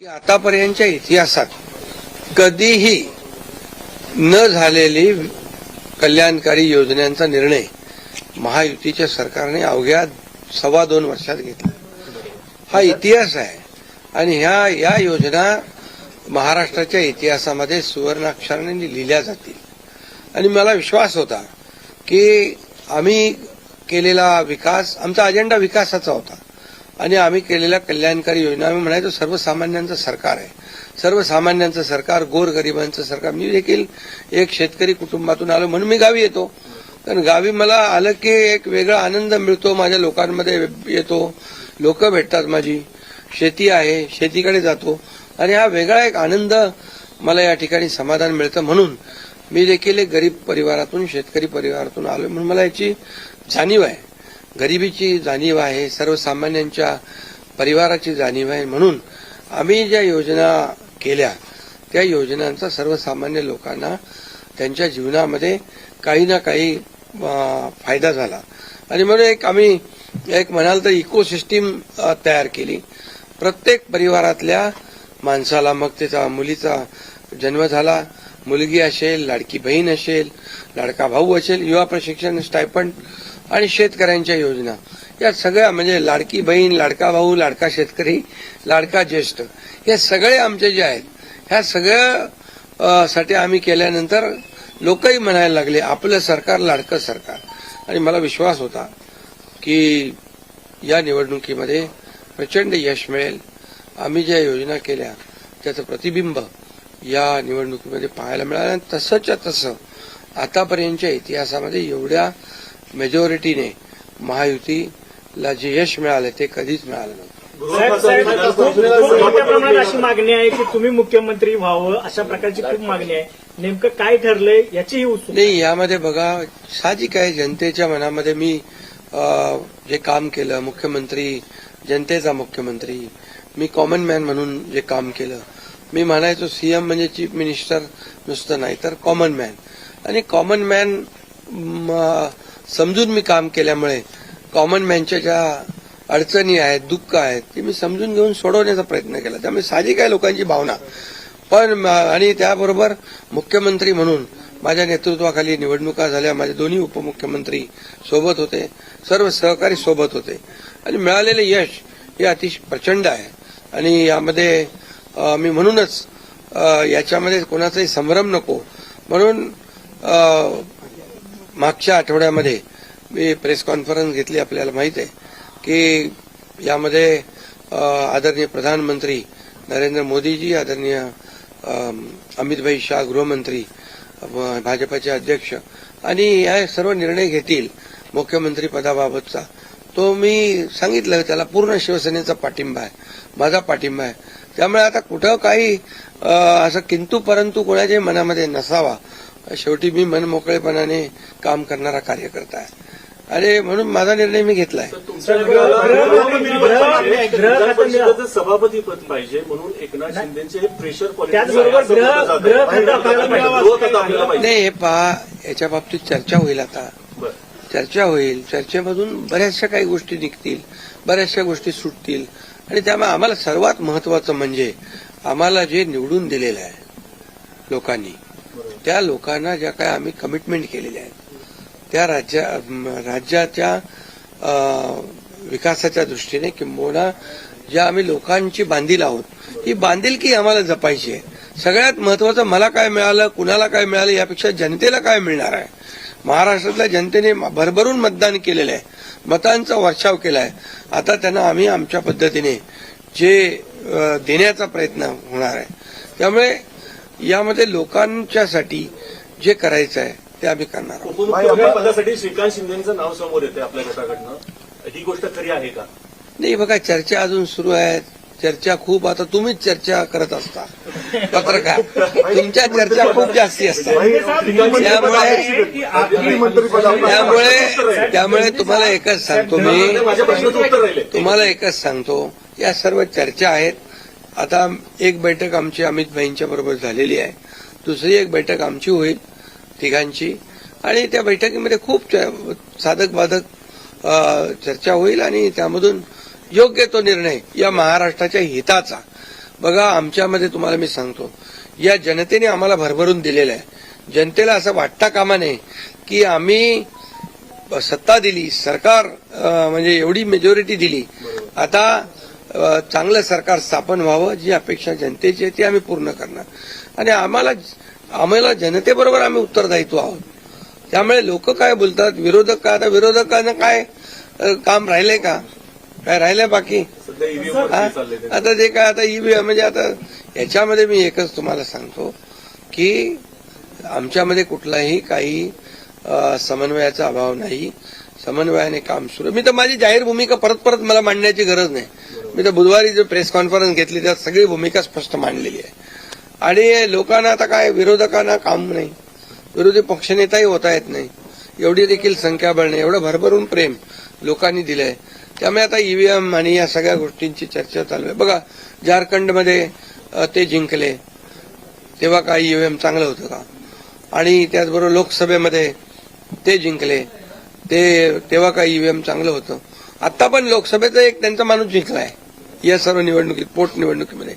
की आतापर्यंतच्या इतिहासात कधीही न झालेली कल्याणकारी योजनांचा निर्णय महायुतीच्या सरकारने अवघ्या 2.25 वर्षात घेतला. हा इतिहास आहे आणि या योजना महाराष्ट्राच्या इतिहासामध्ये सुवर्णाक्षराने लिहिल्या जातील. आणि मला विश्वास होता की आम्ही केलेला विकास, आमचा अजेंडा विकासाचा होता आणि आम्ही केलेल्या कल्याणकारी योजना, आम्ही म्हणायचो सर्वसामान्यांचं सरकार आहे, सर्वसामान्यांचं सरकार, गोरगरिबांचं सरकार. मी देखील एक शेतकरी कुटुंबातून आलो म्हणून मी गावी येतो. कारण गावी मला आलं की एक वेगळा आनंद मिळतो, माझ्या लोकांमध्ये येतो, लोक भेटतात, माझी शेती आहे, शेतीकडे जातो आणि हा वेगळा एक आनंद मला या ठिकाणी समाधान मिळतं. म्हणून मी देखील एक गरीब परिवारातून, शेतकरी परिवारातून आलो म्हणून मला याची जाणीव आहे, गरिबीची जाणीव आहे, सर्वसामान्यांच्या परिवाराची जाणीव आहे. म्हणून आम्ही ज्या योजना केल्या त्या योजनांचा सर्वसामान्य लोकांना त्यांच्या जीवनामध्ये काही ना काही फायदा झाला. आणि म्हणून आम्ही म्हणाल तर इकोसिस्टीम तयार केली. प्रत्येक परिवारातल्या माणसाला, मग त्याचा मुलीचा जन्म झाला, मुलगी असेल, लाडकी बहीण असेल, लाडका भाऊ असेल, युवा प्रशिक्षण स्टायपंड आणि शेतकऱ्यांच्या योजना, या सगळ्या म्हणजे लाडकी बहीण, लाडका भाऊ, लाडका शेतकरी, लाडका ज्येष्ठ, हे सगळे आमचे जे आहेत, ह्या सगळ्या साठी आम्ही केल्यानंतर लोकही म्हणायला लागले आपलं सरकार लाडकं सरकार. आणि मला विश्वास होता की या निवडणुकीमध्ये प्रचंड यश मिळेल. आम्ही ज्या योजना केल्या त्याचं प्रतिबिंब या निवडणुकीमध्ये पाहायला मिळालं. आणि तसंच्या तसं आतापर्यंतच्या इतिहासामध्ये एवढ्या मेजॉरिटीने महायुतीला जे यश मिळालं ते कधीच मिळालं नव्हतं. खूप मोठ्या प्रमाणात अशी मागणी आहे की तुम्ही मुख्यमंत्री व्हावं, अशा प्रकारची खूप मागणी आहे. नेमकं काय ठरलंय याचीही उत्सुकता नाही. यामध्ये बघा, साहजिक आहे, जनतेच्या मनामध्ये मी जे काम केलं, मुख्यमंत्री, जनतेचा मुख्यमंत्री, मी कॉमन मॅन म्हणून जे काम केलं, मी म्हणायचो सीएम म्हणजे चीफ मिनिस्टर नुसतं नाही तर कॉमन मॅन. आणि कॉमन मॅन समजून मी काम केल्यामुळे कॉमन मॅनच्या ज्या अडचणी आहेत, दुःख आहेत, ते मी समजून घेऊन सोडवण्याचा प्रयत्न केला. त्यामुळे साहजिक आहे लोकांची भावना. पण आणि त्याबरोबर मुख्यमंत्री म्हणून माझ्या नेतृत्वाखाली निवडणुका झाल्या. माझे दोन्ही उपमुख्यमंत्री सोबत होते, सर्व सहकारी सोबत होते आणि मिळालेले यश हे अतिशय प्रचंड आहे. आणि यामध्ये मी म्हणूनच याच्यामध्ये कोणाचाही संभ्रम नको म्हणून मागच्या आठवड्यामध्ये मी प्रेस कॉन्फरन्स घेतली. आपल्याला माहित आहे की यामध्ये आदरणीय प्रधानमंत्री नरेंद्र मोदीजी, आदरणीय अमित शाह गृहमंत्री, भाजपाचे अध्यक्ष, आणि हे सर्व निर्णय घेतील मुख्यमंत्री पदाबाबतचा. तो मी सांगितलं, त्याला पूर्ण शिवसेनेचा पाठिंबा आहे, माझा पाठिंबा आहे. त्यामुळे आता कुठं काही असं किंतु परंतु कोणाच्या मनामध्ये नसावा. शेवटी मी मनमोकळेपणाने काम करणारा कार्यकर्ता आहे आणि म्हणून माझा निर्णय मी घेतलाय. सभापती पद पाहिजे म्हणून एकनाथ शिंदेचे प्रेशर नाही. हे पहा, याच्या बाबतीत चर्चा होईल. आता चर्चा होईल, चर्चेमधून बऱ्याचशा काही गोष्टी निघतील, बऱ्याचशा गोष्टी सुटतील. आणि त्यामुळे आम्हाला सर्वात महत्वाचं म्हणजे आम्हाला जे निवडून दिलेलं आहे लोकांनी, त्या लोकांना ज्या काही आम्ही कमिटमेंट केलेल्या आहेत त्या राज्याच्या विकासाच्या दृष्टीने किंबहुना ज्या आम्ही लोकांची बांधील आहोत, ही बांधिलकी आम्हाला जपायची आहे. सगळ्यात महत्वाचं मला काय मिळालं, कुणाला काय मिळालं यापेक्षा जनतेला काय मिळणार आहे. महाराष्ट्रातल्या जनतेने भरभरून मतदान केलेलं आहे, मतांचा वर्षाव केला आहे. आता त्यांना आम्ही आमच्या पद्धतीने जे देण्याचा प्रयत्न होणार आहे. त्यामुळे यामध्ये लोकांच्यासाठी जे करायचं आहे ते आम्ही करणार आहोत. उपमुख्यमंत्री पदासाठी श्रीकांत शिंदेचं नाव समोर येते आपल्या गटाकडनं, ही गोष्ट खरी आहे का? नाही बघा, चर्चा अजून सुरू आहे. चर्चा खूप, आता तुम्हीच चर्चा करत असता, पत्रकार, तुमच्या चर्चा खूप जास्ती असतात. त्यामुळे तुम्हाला एकच सांगतो तुम्हाला एकच सांगतो, या सर्व चर्चा आहेत. आता एक बैठक आमची अमित भाईंच्या बरोबर झालेली आहे, दुसरी एक बैठक आमची होईल तिघांची, आणि त्या बैठकीमध्ये खूप साधक बाधक चर्चा होईल आणि त्यामधून योग्य तो निर्णय या महाराष्ट्राच्या हिताचा बघा, आमच्यामध्ये तुम्हाला मी सांगतो, या जनतेने आम्हाला भरभरून दिलेलं आहे. जनतेला असं वाटता कामा नये की आम्ही सत्ता दिली, सरकार म्हणजे एवढी मेजॉरिटी दिली, आता चांगलं सरकार स्थापन व्हावं, जी अपेक्षा जनतेची आहे ती आम्ही पूर्ण करणार. आणि आम्हाला जनतेबरोबर आम्ही उत्तरदायित्व आहोत. त्यामुळे लोक काय बोलतात, विरोधक काय, आता विरोधकांना काय काम राहिलंय का? काय राहिलंय बाकी? सध्या ईव्हीएम चालले ते. आता जे काय आता ईव्हीएम म्हणजे आता याच्यामध्ये मी एकच तुम्हाला सांगतो की आमच्यामध्ये कुठलाही काही समन्वयाचा अभाव नाही. समन्वयाने काम सुरू. मी तर माझी जाहीर भूमिका परत मला मांडण्याची गरज नाही. मी तर बुधवारी जो प्रेस कॉन्फरन्स घेतली त्यात सगळी भूमिका स्पष्ट मांडलेली आहे. आणि लोकांना आता काय, विरोधकांना काम नाही, विरोधी पक्षनेताही होता येत नाही, एवढी देखील संख्याबळ नाही, एवढं भरभरून प्रेम लोकांनी दिलंय. त्यामुळे आता ईव्हीएम आणि या सगळ्या गोष्टींची चर्चा चालू आहे. बघा, झारखंडमध्ये ते जिंकले तेव्हा काही ईव्हीएम चांगलं होतं का? आणि त्याचबरोबर लोकसभेमध्ये ते जिंकले तेव्हा काही ईव्हीएम चांगलं होतं? आता पण लोकसभेचा एक त्यांचा माणूस जिंकलाय या सर्व निवडणुकीत, पोटनिवडणुकीमध्ये.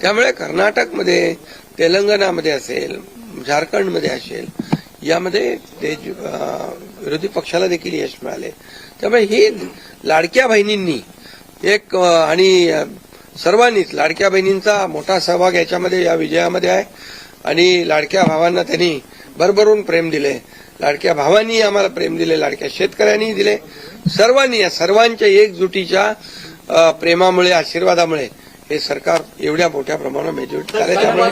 त्यामुळे कर्नाटकमध्ये, तेलंगणामध्ये असेल, झारखंडमध्ये असेल, यामध्ये ते विरोधी पक्षाला देखील यश मिळाले. त्यामुळे ही लाडक्या बहिणींनी एक आणि सर्वांनीच लाडक्या बहिणींचा मोठा सहभाग याच्यामध्ये, या विजयामध्ये आहे. आणि लाडक्या भावांना त्यांनी भरभरून प्रेम दिले, लाडक्या भावांनी आम्हाला प्रेम दिले, लाडक्या शेतकऱ्यांनी दिले. सर्वांनी, या सर्वांच्या एकजुटीच्या प्रेमामुळे, आशीर्वादामुळे हे सरकार एवढ्या मोठ्या प्रमाणात मेजॉरिटी झाले. त्यामुळे